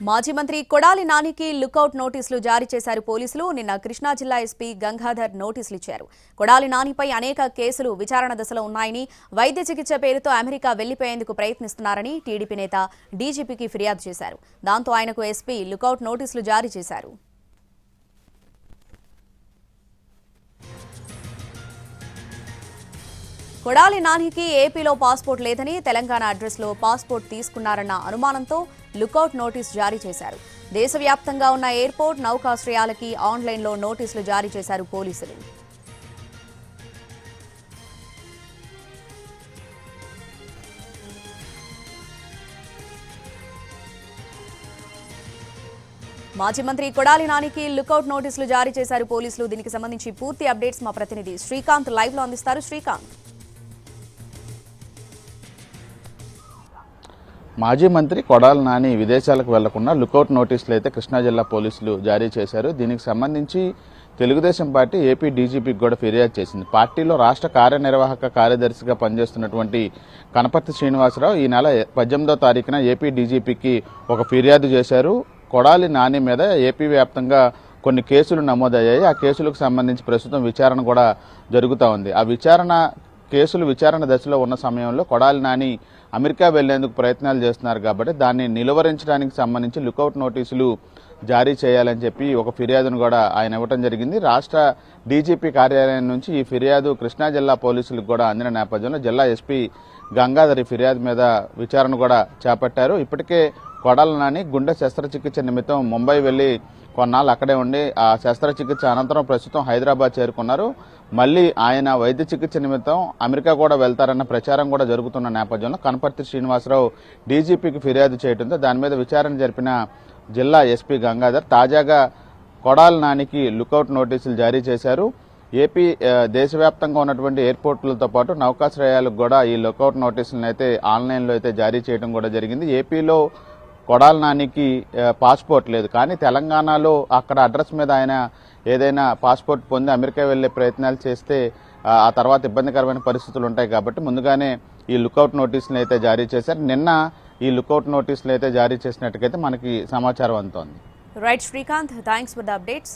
మాజీ మంత్రి కొడాలి నానికి లుకౌట్ నోటీసులు జారీ చేశారు పోలీసులు. నిన్న కృష్ణా జిల్లా ఎస్పీ గంగాధర్ నోటీసులు ఇచ్చారు. కొడాలి నానిపై అనేక కేసులు విచారణ దశలో ఉన్నాయని, వైద్య చికిత్స పేరుతో అమెరికా వెళ్లిపోయేందుకు ప్రయత్నిస్తున్నారని టీడీపీ నేత డీజీపీకి ఫిర్యాదు చేశారు. దాంతో ఆయనకు ఎస్పీ లుకౌట్ నోటీసులు జారీ చేశారు. కొడాలి నానికి ఏపీలో పాస్పోర్ట్ లేదని, తెలంగాణ అడ్రస్లో పాస్పోర్ట్ తీసుకున్నారన్న అనుమానంతో లుకౌట్ నోటీస్ జారీ చేశారు. దేశవ్యాప్తంగా ఉన్న ఎయిర్పోర్ట్, నౌకాశ్రయాలకి ఆన్లైన్లో నోటీసులు జారీ చేశారు పోలీసులు. మాజీ మంత్రి కొడాలి నానికి లుకౌట్ నోటీసులు జారీ చేశారు పోలీసులు. దీనికి సంబంధించి పూర్తి అప్డేట్స్ మా ప్రతినిధి శ్రీకాంత్ లైవ్ లో అందిస్తారు. శ్రీకాంత్, మాజీ మంత్రి కొడాలి నాని విదేశాలకు వెళ్లకుండా లుకౌట్ నోటీసులు అయితే కృష్ణా జిల్లా పోలీసులు జారీ చేశారు. దీనికి సంబంధించి తెలుగుదేశం పార్టీ ఏపీ డీజీపీకి కూడా ఫిర్యాదు చేసింది. పార్టీలో రాష్ట్ర కార్యనిర్వాహక కార్యదర్శిగా పనిచేస్తున్నటువంటి కనపర్తి శ్రీనివాసరావు ఈ నెల 18వ తారీఖున ఏపీ డీజీపీకి ఒక ఫిర్యాదు చేశారు. కొడాలి నాని మీద ఏపీ వ్యాప్తంగా కొన్ని కేసులు నమోదయ్యాయి. ఆ కేసులకు సంబంధించి ప్రస్తుతం విచారణ కూడా జరుగుతూ ఉంది. ఆ విచారణ దశలో ఉన్న సమయంలో కొడాలి నాని అమెరికా వెళ్లేందుకు ప్రయత్నాలు చేస్తున్నారు కాబట్టి దాన్ని నిలువరించడానికి సంబంధించి లుకౌట్ నోటీసులు జారీ చేయాలని చెప్పి ఒక ఫిర్యాదును కూడా ఆయన ఇవ్వడం జరిగింది. రాష్ట్ర డీజీపీ కార్యాలయం నుంచి ఈ ఫిర్యాదు కృష్ణా జిల్లా పోలీసులకు కూడా అందిన నేపథ్యంలో జిల్లా ఎస్పీ గంగాధర్ ఈ ఫిర్యాదు మీద విచారణ కూడా చేపట్టారు. ఇప్పటికే కొడాలి నాని గుండె శస్త్రచికిత్స నిమిత్తం ముంబై వెళ్లి కొన్నాళ్ళు అక్కడే ఉండి ఆ శస్త్రచికిత్స అనంతరం ప్రస్తుతం హైదరాబాద్ చేరుకున్నారు. మళ్లీ ఆయన వైద్య చికిత్స నిమిత్తం అమెరికా కూడా వెళ్తారన్న ప్రచారం కూడా జరుగుతున్న నేపథ్యంలో కనపర్తి శ్రీనివాసరావు డీజీపీకి ఫిర్యాదు చేయడంతో దాని మీద విచారణ జరిపిన జిల్లా ఎస్పీ గంగాధర్ తాజాగా కొడాలి నానికి లుకౌట్ నోటీసులు జారీ చేశారు. ఏపీ దేశవ్యాప్తంగా ఉన్నటువంటి ఎయిర్పోర్టులతో పాటు నౌకాశ్రయాలకు కూడా ఈ లుకౌట్ నోటీసులను అయితే ఆన్లైన్లో అయితే జారీ చేయడం కూడా జరిగింది. ఏపీలో కొడాలి నానికి పాస్పోర్ట్ లేదు, కానీ తెలంగాణలో అక్కడ అడ్రస్ మీద ఆయన ఏదైనా పాస్పోర్ట్ పొంది అమెరికా వెళ్లే ప్రయత్నాలు చేస్తే ఆ తర్వాత ఇబ్బందికరమైన పరిస్థితులు ఉంటాయి కాబట్టి ముందుగానే ఈ లుకౌట్ నోటీసులు అయితే జారీ చేశారు. నిన్న ఈ లుకౌట్ నోటీసులు అయితే జారీ చేసినట్టుగైతే మనకి సమాచారం అందుతోంది. Right Srikanth, thanks for the updates.